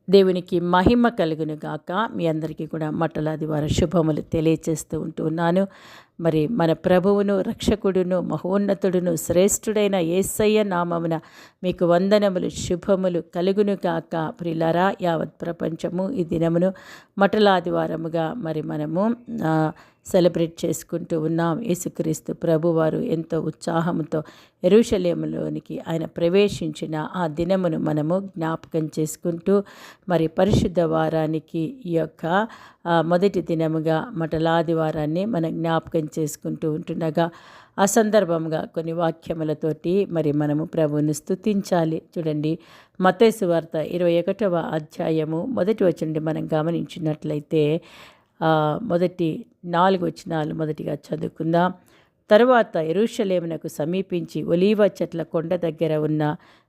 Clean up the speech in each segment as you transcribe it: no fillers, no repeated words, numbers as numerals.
దేవునికి మహిమ కలుగును గాక. మీ అందరికీ కూడా మట్టలాదివారం శుభములు తెలియచేస్తూ ఉంటున్నాను. మరి మన ప్రభువును, రక్షకుడును, మహోన్నతుడును, శ్రేష్ఠుడైన యేసయ్య నామమున మీకు వందనములు, శుభములు కలుగును గాక. ప్రియులారా, యావత్ ప్రపంచము ఈ దినమును మట్టలాదివారముగా మరి మనము సెలబ్రేట్ చేసుకుంటూ ఉన్నాం. యేసుక్రీస్తు ప్రభువారు ఎంతో ఉత్సాహంతో యెరూషలేములోనికి ఆయన ప్రవేశించిన ఆ దినమును మనము జ్ఞాపకం చేసుకుంటూ మరి పరిశుద్ధ వారానికి ఈ యొక్క మొదటి దినముగా మటలాదివారాన్ని మనం జ్ఞాపకం చేసుకుంటూ ఉంటుండగా ఆ సందర్భంగా కొన్ని వాక్యములతోటి మరి మనము ప్రభువుని స్తుతించాలి. చూడండి, మత్తయి సువార్త 21వ అధ్యాయము మొదటి వచనం మనం గమనించినట్లయితే మొదటి 4 వచనాలు మొదటిగా చదువుకుందాం. తరువాత యెరూషలేమునకు సమీపించి ఒలీవ చెట్ల కొండ దగ్గర ఉన్న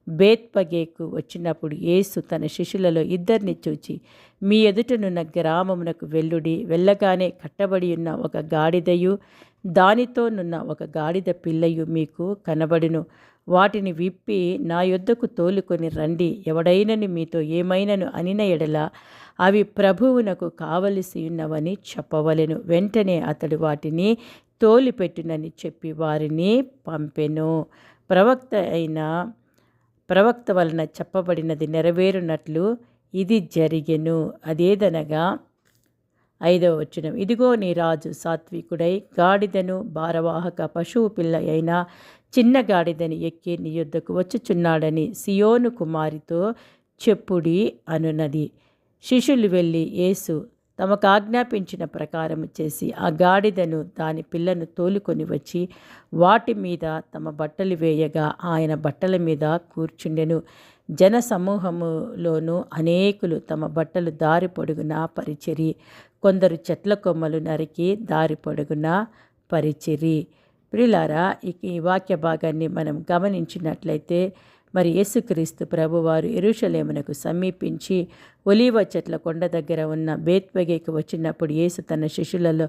బేత్పగేకు వచ్చినప్పుడు యేసు తన శిష్యులలో 2 చూచి, మీ ఎదుటనున్న గ్రామమునకు వెళ్ళుడి. వెళ్ళగానే కట్టబడి ఉన్న ఒక గాడిదయు దానితోనున్న ఒక గాడిద పిల్లయు మీకు కనబడును. వాటిని విప్పి నా యొద్దకు తోలుకొని రండి. ఎవడైనను మీతో ఏమైనను అనిన ఎడల అవి ప్రభువునకు కావలసి ఉన్నవని చెప్పవలెను. వెంటనే అతడు వాటిని తోలిపెట్టునని చెప్పి వారిని పంపెను. ప్రవక్త వలన చెప్పబడినది నెరవేరునట్లు ఇది జరిగెను. అదేదనగా 5వ వచనం, ఇదిగో నీ రాజు సాత్వికుడై గాడిదను భారవాహక పశువు పిల్ల అయిన చిన్న గాడిదని ఎక్కి నీ యొద్దకు వచ్చుచున్నాడని సియోను కుమారితో చెప్పుడి అనున్నది. శిష్యులు వెళ్ళి యేసు తమకు ఆజ్ఞాపించిన ప్రకారం చేసి ఆ గాడిదను దాని పిల్లను తోలుకొని వచ్చి వాటి మీద తమ బట్టలు వేయగా ఆయన బట్టల మీద కూర్చుండెను. జన సమూహములోనూ అనేకులు తమ బట్టలు దారి పొడుగున పరిచిరి. కొందరు చెట్ల కొమ్మలు నరికి దారి పొడుగున పరిచిరి. ప్రియులారా, ఈ వాక్య భాగాన్ని మనం గమనించినట్లయితే మరి యేసుక్రీస్తు ప్రభువారు యెరూషలేమునకు సమీపించి ఒలీవ చెట్ల కొండ దగ్గర ఉన్న బేత్పగేకు వచ్చినప్పుడు యేసు తన శిష్యులలో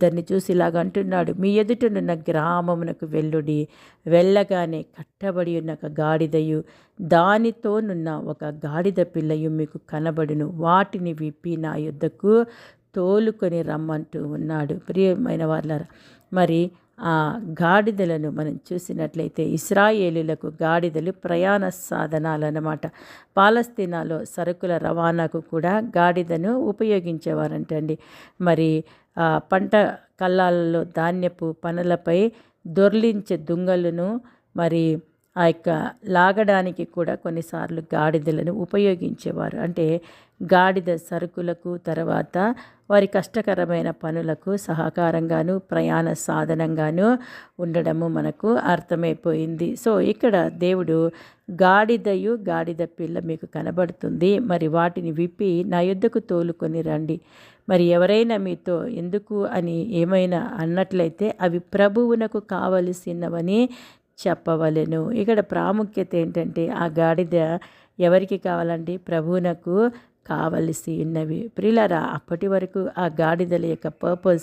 2 చూసి ఇలాగ అంటున్నాడు, మీ ఎదుటనున్న గ్రామమునకు వెళ్ళుడి. వెళ్ళగానే కట్టబడి ఉన్న ఒక గాడిదయు దానితోనున్న ఒక గాడిద పిల్లయు మీకు కనబడును. వాటిని విప్పి నా యొద్దకు తోలుకొని రమ్మంటూ ఉన్నాడు. ప్రియమైన వాళ్ళారా, మరి ఆ గాడిదలను మనం చూసినట్లయితే ఇశ్రాయేలీలకు గాడిదలు ప్రయాణ సాధనాలు అన్నమాట. పాలస్తీనాలో సరుకుల రవాణాకు కూడా గాడిదను ఉపయోగించేవారంటండి. మరి పంట కళ్ళాలలో ధాన్యపు పనులపై దొర్లించే దుంగలను మరి ఆ యొక్క లాగడానికి కూడా కొన్నిసార్లు గాడిదలను ఉపయోగించేవారు. అంటే గాడిద సరుకులకు తర్వాత వారి కష్టకరమైన పనులకు సహకారంగాను ప్రయాణ సాధనంగాను ఉండడము మనకు అర్థమైపోయింది. సో ఇక్కడ దేవుడు గాడిదయు గాడిద పిల్ల మీకు కనబడుతుంది, మరి వాటిని విప్పి నా యొద్దకు తోలుకొని రండి. మరి ఎవరైనా మీతో ఎందుకు అని ఏమైనా అన్నట్లయితే అవి ప్రభువునకు కావలసినవని చెప్పవలెను. ఇక్కడ ప్రాముఖ్యత ఏంటంటే ఆ గాడిద ఎవరికి కావాలండి? ప్రభువునకు కావలసి ఉన్నవి. ప్రియులారా, అప్పటి వరకు ఆ గాడిదల యొక్క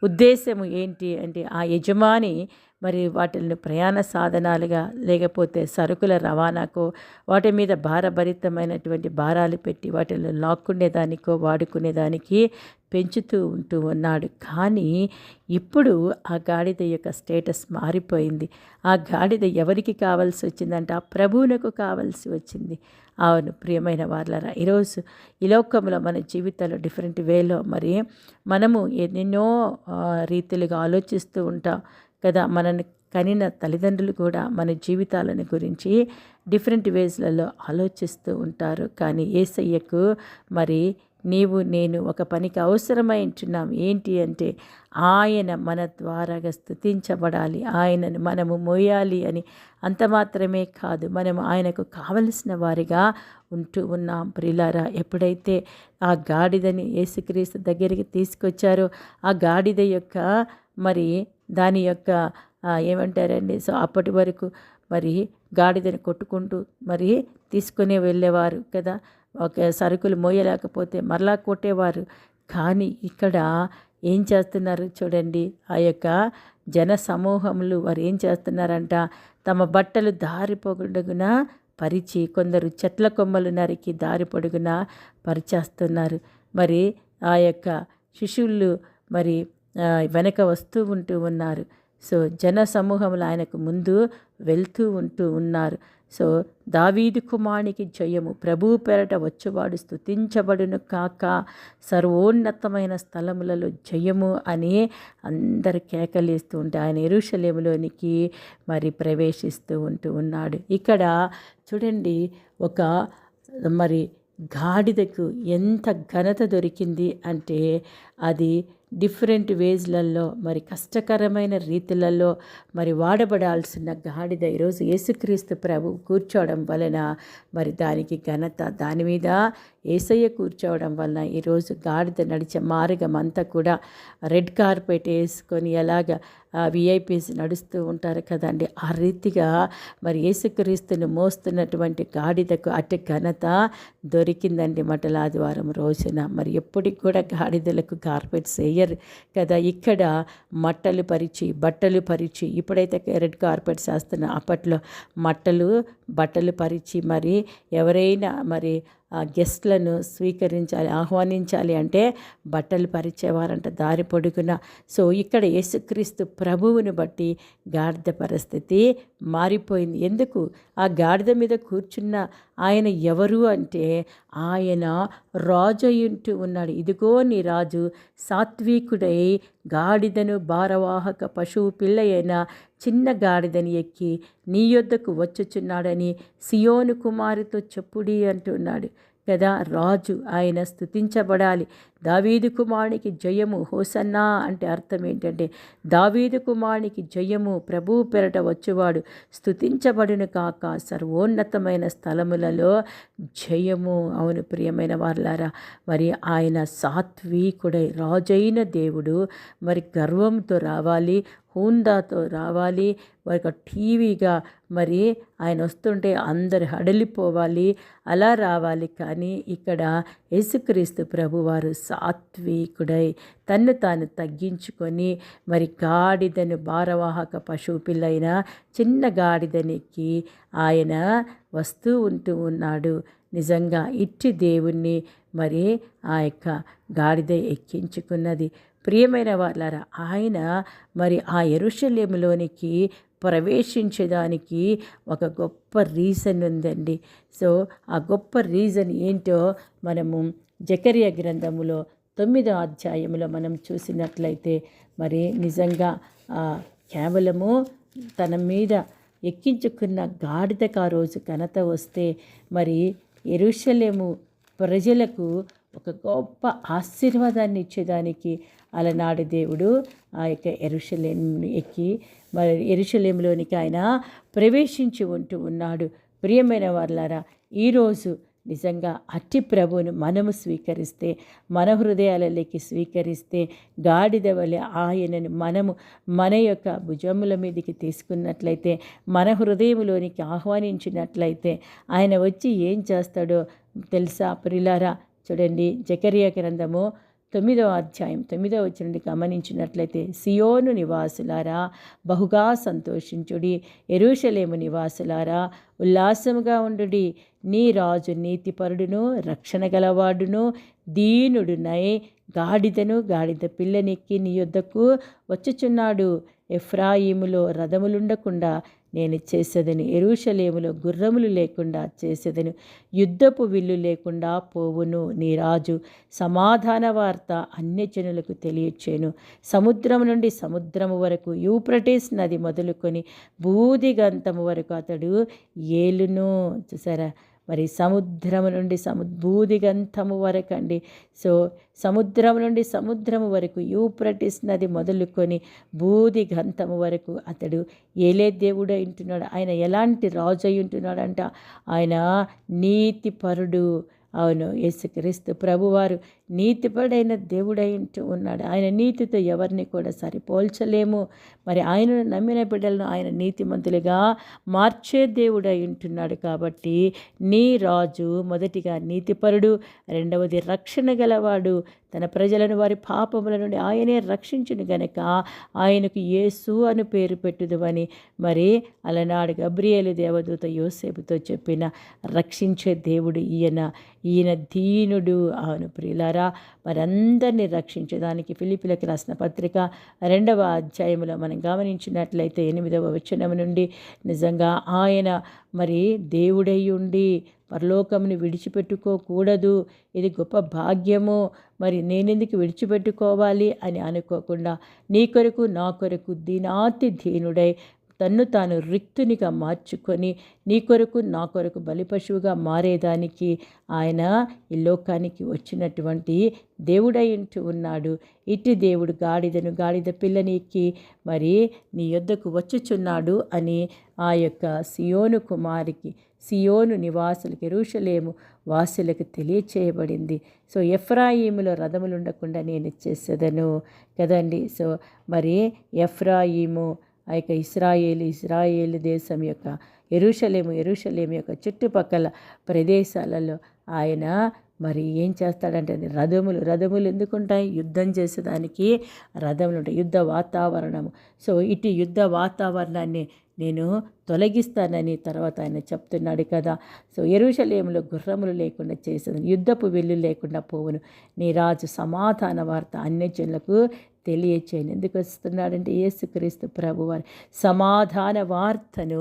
ఉద్దేశము ఏంటి అంటే ఆ యజమాని మరి వాటిని ప్రయాణ సాధనాలుగా లేకపోతే సరుకుల రవాణాకో వాటి మీద భారభరితమైనటువంటి భారాలు పెట్టి వాటిని లాక్కునేదానికో వాడుకునేదానికి పెంచుతూ ఉంటూ ఉన్నాడు. కానీ ఇప్పుడు ఆ గాడిద యొక్క స్టేటస్ మారిపోయింది. ఆ గాడిద ఎవరికి కావాల్సి వచ్చిందంటే ఆ ప్రభువునకు కావాల్సి వచ్చింది. అవును ప్రియమైన వాళ్ళరా, ఈరోజు ఈ లోకంలో మన జీవితాల్లో డిఫరెంట్ వేలో మరి మనము ఎన్నెన్నో రీతిలుగా ఆలోచిస్తూ ఉంటాం కదా. మనల్ని కనిన తల్లిదండ్రులు కూడా మన జీవితాలను గురించి డిఫరెంట్ వేస్లలో ఆలోచిస్తూ ఉంటారు. కానీ యేసయ్యకు మరి నీవు నేను ఒక పనికి అవసరమై ఉంటున్నాం. ఏంటి అంటే ఆయన మన ద్వారాగా స్తుతించబడాలి, ఆయనను మనము మోయాలి అని. అంత మాత్రమే కాదు, మనము ఆయనకు కావలసిన వారిగా ఉంటూ ఉన్నాం. ప్రియులారా, ఎప్పుడైతే ఆ గాడిదని యేసుక్రీస్తు దగ్గరికి తీసుకొచ్చారో ఆ గాడిద యొక్క మరి దాని యొక్క ఏమంటారండి, సో అప్పటి వరకు మరి గాడిదని కొట్టుకుంటూ మరి తీసుకుని వెళ్ళేవారు కదా. ఒక సరుకులు మోయలేకపోతే మరలా కొట్టేవారు. కానీ ఇక్కడ ఏం చేస్తున్నారు చూడండి, ఆ యొక్క జన సమూహములు వారు ఏం చేస్తున్నారంట, తమ బట్టలు దారి పొగడుగున పరిచి, కొందరు చెట్ల కొమ్మలు నరికి దారి పొడుగున పరిచేస్తున్నారు. మరి ఆ యొక్క శిష్యులు మరి వెనక ఉంటూ ఉన్నారు. సో జన సమూహములు ఆయనకు ముందు వెళ్తూ ఉన్నారు. సో దావీదు కుమారునికి జయము, ప్రభువు పేరట వచ్చువాడు స్తుతించబడును కాక, సర్వోన్నతమైన స్థలములలో జయము అని అందరు కేకలేస్తూ ఉంటే ఆయన యెరూషలేములోనికి మరి ప్రవేశిస్తూ ఉన్నాడు. ఇక్కడ చూడండి, ఒక మరి గాడిదకు ఎంత ఘనత దొరికింది అంటే అది డిఫరెంట్ వేస్లలో మరి కష్టకరమైన రీతులలో మరి వాడబడాల్సిన గాడిద ఈరోజు యేసుక్రీస్తు ప్రభు కూర్చోవడం వలన మరి దానికి ఘనత, దాని మీద యేసయ్య కూర్చోవడం వలన ఈరోజు గాడిద నడిచే మార్గం అంతా కూడా రెడ్ కార్పెట్ వేసుకొని ఎలాగ విఐపీస్ నడుస్తూ ఉంటారు కదండి, ఆ రీతిగా మరి యేసుక్రీస్తుని మోస్తున్నటువంటి గాడిదకు అటు ఘనత దొరికిందండి మటల ఆదివారం రోజున. మరి ఎప్పటికి కూడా గాడిదలకు కార్పెట్స్ వేయరు కదా, ఇక్కడ బట్టలు పరిచి ఇప్పుడైతే రెడ్ కార్పెట్స్ వేస్తున్నా, అప్పట్లో బట్టలు పరిచి మరి ఎవరైనా మరి గెస్ట్లను ఆహ్వానించాలి అంటే బట్టలు పరిచేవారంట దారి పొడుగున. సో ఇక్కడ యేసుక్రీస్తు ప్రభువుని బట్టి గాడిద పరిస్థితి మారిపోయింది. ఎందుకు? ఆ గాడిద మీద కూర్చున్న ఆయన ఎవరు అంటే ఆయన రాజు అయ్యుంటూ ఉన్నాడు. ఇదిగో నీ రాజు సాత్వికుడై గాడిదను భారవాహక పశువు పిల్ల అయిన చిన్న గాడిదని ఎక్కి నీ యొద్దకు వచ్చుచున్నాడని సియోను కుమారితో చెప్పుడి అంటున్నాడు కదా. రాజు ఆయన స్తుతించబడాలి. దావీదు కుమారునికి జయము, హోసన్నా అంటే అర్థం ఏంటంటే దావీదు కుమారునికి జయము, ప్రభువు పెరట వచ్చేవాడు స్తుతించబడును కాక, సర్వోన్నతమైన స్థలములలో జయము. అవును ప్రియమైన వారలారా, మరి ఆయన సాత్వికుడై రాజైన దేవుడు మరి గర్వంతో రావాలి, హూందాతో రావాలి, ఒక టీవీగా మరి ఆయన వస్తుంటే అందరు హడలిపోవాలి, అలా రావాలి. కానీ ఇక్కడ యేసుక్రీస్తు ప్రభువారు సాత్వికుడై తన్ను తాను తగ్గించుకొని మరి గాడిదను భారవాహక పశువు పిల్లైన చిన్న గాడిదనెక్కి ఆయన వస్తూ ఉన్నాడు. నిజంగా ఇట్టి దేవుణ్ణి మరి ఆ యొక్క గాడిద ఎక్కించుకున్నది. ప్రియమైన వాళ్ళారా, ఆయన మరి ఆ యెరూషలేములోనికి ప్రవేశించడానికి ఒక గొప్ప రీజన్ ఉందండి. సో ఆ గొప్ప రీజన్ ఏంటో మనము జకర్యా గ్రంథములో 9వ అధ్యాయంలో మనం చూసినట్లయితే మరి నిజంగా కేవలము తన మీద ఎక్కించుకున్న గాడిదకు ఆ రోజు ఘనత వస్తే మరి యెరూషలేము ప్రజలకు ఒక గొప్ప ఆశీర్వాదాన్ని ఇచ్చేదానికి అలనాడు దేవుడు ఆ యొక్క యెరూషలేమును ఎక్కి మరి యెరూషలేములోనికి ఆయన ప్రవేశించి ఉన్నాడు. ప్రియమైన వారలారా, ఈరోజు నిజంగా అట్టి ప్రభువును మనము స్వీకరిస్తే, మన హృదయాలలోకి స్వీకరిస్తే, గాడిద వలె ఆయనను మనము మన యొక్క భుజముల మీదకి తీసుకున్నట్లయితే, మన హృదయంలోనికి ఆహ్వానించినట్లయితే ఆయన వచ్చి ఏం చేస్తాడో తెలుసా ప్రియులారా? చూడండి, జకర్యా గ్రంథము 9వ అధ్యాయం 9వ వచనం గమనించినట్లయితే, సియోను నివాసులారా బహుగా సంతోషించుడి, యెరూషలేము నివాసులారా ఉల్లాసముగా ఉండుడి. నీ రాజు నీతిపరుడును రక్షణ గలవాడును దీనుడునై గాడిద పిల్లనెక్కి నీ యొద్దకు వచ్చుచున్నాడు. ఎఫ్రాయిములో రథములుండకుండా నేను చేసేదను, యెరూషలేములో గుర్రములు లేకుండా చేసేదను, యుద్ధపు విల్లు లేకుండా పోవును. నీ రాజు సమాధాన వార్త అన్యజనులకు తెలియచేను. సముద్రం నుండి సముద్రము వరకు, యూఫ్రటీస్ నది మొదలుకొని బూదిగంతము వరకు అతడు ఏలును. చూసారా, మరి సముద్రము నుండి బూదిగంతము వరకు అండి. సో సముద్రం నుండి సముద్రము వరకు, యూఫ్రటీస్ నది మొదలుకొని బూదిగంతము వరకు అతడు ఏలే దేవుడు అంటున్నాడు. ఆయన ఎలాంటి రాజు అయి ఉంటున్నాడంట? ఆయన నీతిపరుడు. అవును, యేసుక్రీస్తు ప్రభువారు నీతిపరుడైన దేవుడై ఉన్నాడు. ఆయన నీతితో ఎవరిని కూడా సరిపోల్చలేము. మరి ఆయనను నమ్మిన బిడ్డలను ఆయన నీతిమంతులుగా మార్చే దేవుడై ఉంటున్నాడు. కాబట్టి నీ రాజు మొదటిగా నీతిపరుడు, రెండవది రక్షణ గలవాడు, తన ప్రజలను వారి పాపముల నుండి ఆయనే రక్షించును గనక ఆయనకు యేసు అని పేరు పెట్టుదువని మరి అలనాడు గబ్రియేలు దేవదూత యోసేపుతో చెప్పిన రక్షించే దేవుడు ఈయన దీనుడు. అవును ప్రియులారా, మరందరినీ రక్షించడానికి ఫిలిప్పీలకు రాసిన పత్రిక 2వ అధ్యాయంలో మనం గమనించినట్లయితే 8వ వచనం నుండి నిజంగా ఆయన మరి దేవుడై ఉండి పరలోకముని విడిచిపెట్టుకోకూడదు, ఇది గొప్ప భాగ్యము, మరి నేనెందుకు విడిచిపెట్టుకోవాలి అని అనుకోకుండా నీ కొరకు నా కొరకు దీనాతి దీనుడై తన్ను తాను రిక్తునిగా మార్చుకొని నీ కొరకు నా కొరకు బలిపశువుగా మారేదానికి ఆయన ఈ లోకానికి వచ్చినటువంటి దేవుడై ఉంటూ ఉన్నాడు. ఇట్టి దేవుడు గాడిద పిల్లనికి మరి నీ యొద్దకు వచ్చుచున్నాడు అని ఆ యొక్క సియోను కుమారికి, సియోను నివాసులకు, యెరూషలేము వాసులకు తెలియచేయబడింది. సో ఎఫ్రాయిములో రథములు ఉండకుండా నేను ఇచ్చేసేదను కదండి. సో మరి ఎఫ్రాయిము ఆ యొక్క ఇస్రాయేలు దేశం యొక్క యెరూషలేము యొక్క చుట్టుపక్కల ప్రదేశాలలో ఆయన మరి ఏం చేస్తాడంటే రథములు ఎందుకుంటాయి? యుద్ధం చేసేదానికి రథములు ఉంటాయి, యుద్ధ వాతావరణము. సో ఇటు యుద్ధ వాతావరణాన్ని నేను తొలగిస్తానని తర్వాత ఆయన చెప్తున్నాడు కదా. సో యెరూషలేములో గుర్రములు లేకుండా చేసేదని, యుద్ధపు విల్లు లేకుండా పోవును, నీ రాజు సమాధాన వార్త అన్యజనులకు తెలియచేయను. ఎందుకు వస్తున్నాడంటే యేసుక్రీస్తు ప్రభువారి సమాధాన వార్తను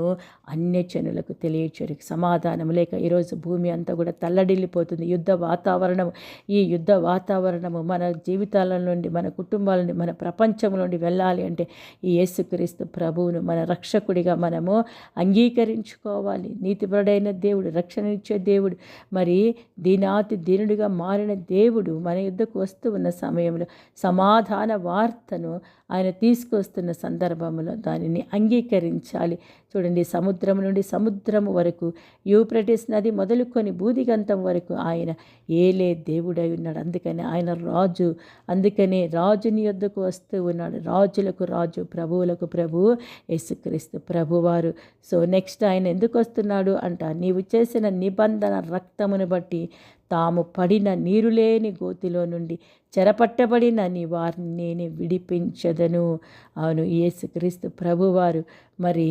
అన్యజనులకు తెలియచేయడానికి. సమాధానం లేక ఈరోజు భూమి అంతా కూడా తల్లడిల్లిపోతుంది. యుద్ధ వాతావరణము, ఈ యుద్ధ వాతావరణము మన జీవితాల నుండి, మన కుటుంబాల నుండి, మన ప్రపంచం నుండి వెళ్ళాలి అంటే ఈ యేసుక్రీస్తు ప్రభువును మన రక్షకుడిగా మనము అంగీకరించుకోవాలి. నీతిపరుడైన దేవుడు, రక్షణనిచ్చే దేవుడు, మరి దీనాతి దీనుడిగా మారిన దేవుడు మన యుద్ధకు వస్తూ ఉన్న సమయంలో సమాధాన వార్తను ఆయన తీసుకొస్తున్న సందర్భంలో దానిని అంగీకరించాలి. చూడండి, సముద్రం నుండి సముద్రము వరకు, యూఫ్రటీస్ నది మొదలుకొని బూదిగంతం వరకు ఆయన ఏలే దేవుడై ఉన్నాడు. అందుకని ఆయన రాజు, అందుకనే రాజుని యొద్దకు వస్తూ ఉన్నాడు. రాజులకు రాజు, ప్రభువులకు ప్రభు యేసుక్రీస్తు ప్రభువారు. సో నెక్స్ట్ ఆయన ఎందుకు వస్తున్నాడు అంట, నీవు చేసిన నిబంధన రక్తమును బట్టి తాము పడిన నీరులేని గోతిలో నుండి చెరపట్టబడిన నీ వారిని నేను విడిపించదను. అవును, యేసుక్రీస్తు ప్రభువారు మరి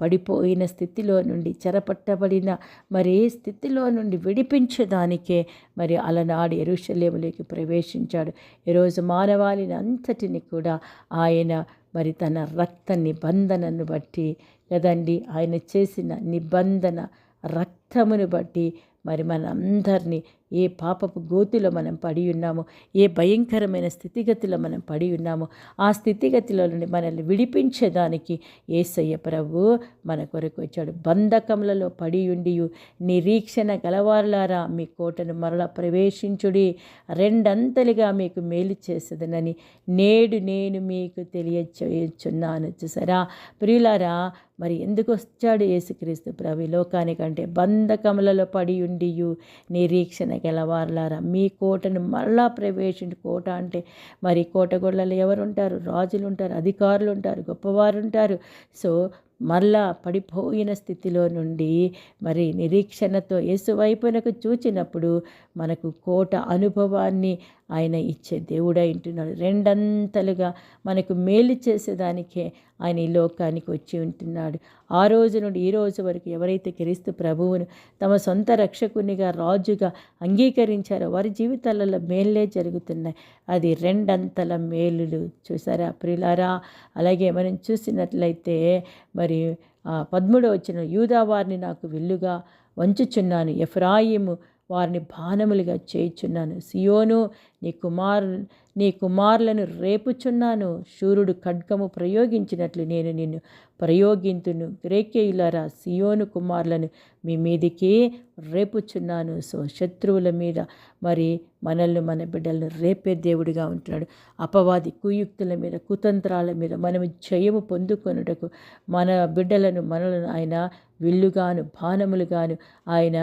పడిపోయిన స్థితిలో నుండి, చెరపట్టబడిన మరి స్థితిలో నుండి విడిపించడానికే మరి అలనాడు యెరూషలేములోకి ప్రవేశించాడు. ఈరోజు మానవాళిని అంతటిని కూడా ఆయన మరి తన రక్త నిబంధనను బట్టి కదండి, ఆయన చేసిన నిబంధన రక్తమును బట్టి మరి మనందరినీ ఏ పాపపు గోతిలో మనం పడి ఉన్నామో, ఏ భయంకరమైన స్థితిగతిలో మనం పడి ఉన్నామో, ఆ స్థితిగతిలో నుండి మనల్ని విడిపించేదానికి యేసయ్య ప్రభు మన కొరకు వచ్చాడు. బంధకములలో పడి ఉండి నిరీక్షణ గలవారులారా మీ కోటను మరలా ప్రవేశించుడి, రెండంతలుగా మీకు మేలు చేసేదనని నేడు నేను మీకు తెలియచేయుచున్నాను. చూసారా ప్రియులారా, మరి ఎందుకు వచ్చాడు యేసుక్రీస్తు ప్రభు లోకానికంటే? బంధకములలో పడి ఉండి నిరీక్షణ గలవారులారా మీ కోటను మరలా ప్రవేశించు. కోట అంటే మరి కోటగొళ్ళలో ఎవరు ఉంటారు? రాజులు ఉంటారు, అధికారులు ఉంటారు, గొప్పవారు ఉంటారు. సో మరలా పడిపోయిన స్థితిలో నుండి మరి నిరీక్షణతో యేసు వైపునకు చూచినప్పుడు మనకు కోట అనుభవాన్ని ఆయన ఇచ్చే దేవుడై ఉంటున్నాడు. రెండంతలుగా మనకు మేలు చేసేదానికే ఆయన ఈ లోకానికి వచ్చి ఉంటున్నాడు. ఆ రోజు నుండి ఈ రోజు వరకు ఎవరైతే క్రీస్తు ప్రభువును తమ సొంత రక్షకునిగా, రాజుగా అంగీకరించారో వారి జీవితాలలో మేళ్ళే జరుగుతున్నాయి. అది రెండంతల మేలులు. చూసారా ప్రియులారా? అలాగే మనం చూసినట్లయితే మరి 13వ వచనం, యూదా వారిని నాకు విల్లుగా వంచుచున్నాను, ఎఫ్రాయిము వారిని బాణములుగా చేయుచున్నాను, సియోను నీ కుమారులను రేపుచున్నాను, శూరుడు ఖడ్గము ప్రయోగించినట్లు నేను నిన్ను ప్రయోగింతును, గ్రేకేయులారా సియోను కుమారులను మీ మీదికి రేపుచున్నాను. సో శత్రువుల మీద మరి మనల్ని, మన బిడ్డలను రేపే దేవుడిగా ఉంటున్నాడు. అపవాది కుయుక్తుల మీద, కుతంత్రాల మీద మనము జయము పొందుకొనుటకు మన బిడ్డలను, మనలను ఆయన విల్లుగాను బాణములుగాను ఆయన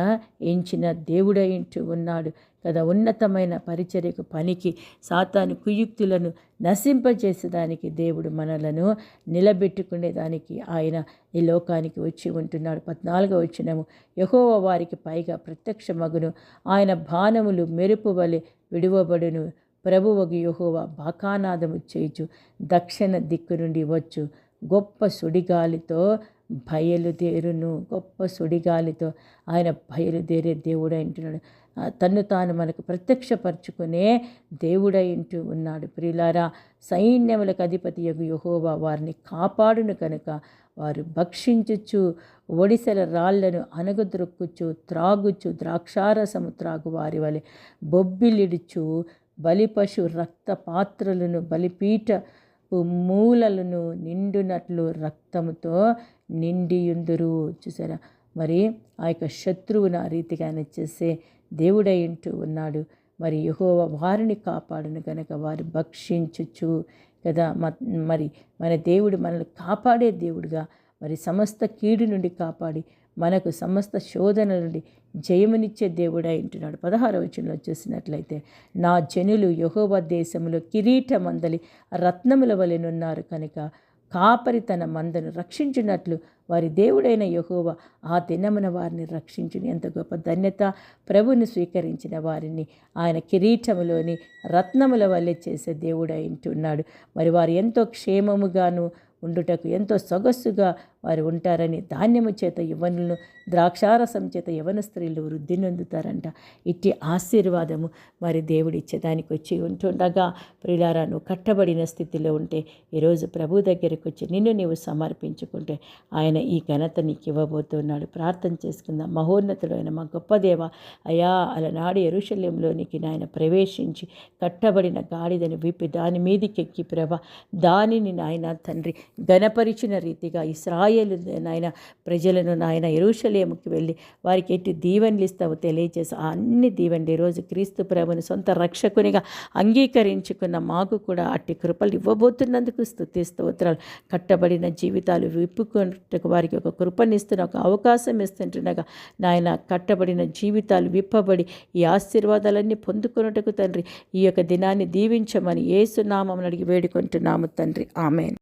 ఎంచిన దేవుడై ఉంటూ ఉన్నాడు కదా. ఉన్నతమైన పరిచర్యకు, పనికి, సాతాను కుయుక్తులను నశింపజేసేదానికి దేవుడు మనలను నిలబెట్టుకునేదానికి ఆయన ఈ లోకానికి వచ్చి ఉంటున్నాడు. 14వ వచనము, యెహోవా వారికి పైగా ప్రత్యక్షమగును, ఆయన బాణములు మెరుపు వలె విడువబడును, ప్రభువగు యెహోవా బాకానాదము చేయుచు దక్షిణ దిక్కు నుండి వచ్చు గొప్ప సుడిగాలితో బయలుదేరును. గొప్ప సుడిగాలితో ఆయన బయలుదేరే దేవుడై ఉంటున్నాడు. తన్ను తాను మనకు ప్రత్యక్షపరచుకునే దేవుడై ఉంటూ ఉన్నాడు. ప్రియులారా, సైన్యములకు అధిపతి యగు యెహోవా వారిని కాపాడును కనుక వారు భక్షించుచు ఒడిసెల రాళ్లను అనగద్రొక్కుచు త్రాగుచు ద్రాక్షారసము త్రాగు వారి వలె బొబ్బిలిడుచు బలిపశు రక్త పాత్రలను బలిపీఠ మూలలను నిండునట్లు రక్తముతో నిండియుందురు. చూసారా, మరి ఆ యొక్క శత్రువును ఆ రీతిగా ఆయన చేసే దేవుడై ఉంటూ ఉన్నాడు. మరి యెహోవా వారిని కాపాడును కనుక వారు భక్షించుచు కదా. మరి మన దేవుడు మనల్ని కాపాడే దేవుడుగా, మరి సమస్త కీడు నుండి కాపాడి మనకు సమస్త శోధన నుండి జయమునిచ్చే దేవుడై ఉంటున్నాడు. 16వ వచనంలో చూసినట్లయితే, నా జనులు యెహోవా దేశములో కిరీటమందలి రత్నముల వలెనున్నారు కనుక కాపరి తన మందను రక్షించినట్లు వారి దేవుడైన యెహోవా ఆ దినమున వారిని రక్షించును. ఎంత గొప్ప ధన్యత! ప్రభుని స్వీకరించిన వారిని ఆయన కిరీటములోని రత్నముల వల్లే చేసే దేవుడై ఉంటున్నాడు. మరి వారు ఎంతో క్షేమముగాను ఉండుటకు ఎంతో సొగస్సుగా వారు ఉంటారని ధాన్యము చేత యవ్వనులను ద్రాక్షారసం చేత యవ్వన స్త్రీలు వృద్ధి నొందుతారంట. ఇట్టి ఆశీర్వాదము మరి దేవుడిచ్చేదానికి వచ్చి ఉంటుండగా, ప్రియులారా, నువ్వు కట్టబడిన స్థితిలో ఉంటే ఈరోజు ప్రభు దగ్గరికి వచ్చి నిన్ను నీవు సమర్పించుకుంటే ఆయన ఈ ఘనత నీకు ఇవ్వబోతున్నాడు. ప్రార్థన చేసుకుందాం. మహోన్నతుడైన మా గొప్ప దేవ, అయా, అలనాడు యెరూషలేములోనికి నాయన ప్రవేశించి కట్టబడిన గాడిదను విప్పి దాని మీదికెక్కి ప్రభ దానిని నాయన తండ్రి ఘనపరిచిన రీతిగా ఇశ్రాయేలు నాయన ప్రజలను నాయన యెరూషలేముకి వెళ్ళి వారికి ఎట్టి దీవెనలు ఇస్తావో తెలియజేసి ఆ అన్ని దీవెనలు ఈరోజు క్రీస్తు ప్రభుని సొంత రక్షకునిగా అంగీకరించుకున్న మాకు కూడా అట్టి కృపలు ఇవ్వబోతున్నందుకు స్తుతి స్తోత్రాలు. కట్టబడిన జీవితాలు విప్పుకున్నట్టుకు వారికి ఒక కృపనిస్తున్న ఒక అవకాశం ఇస్తుంటుండగా నాయన కట్టబడిన జీవితాలు విప్పబడి ఈ ఆశీర్వాదాలన్నీ పొందుకున్నట్టుకు తండ్రి ఈ యొక్క దినాన్ని దీవించమని యేసు నామమున అడిగి వేడుకుంటున్నాము తండ్రి. ఆమేన్.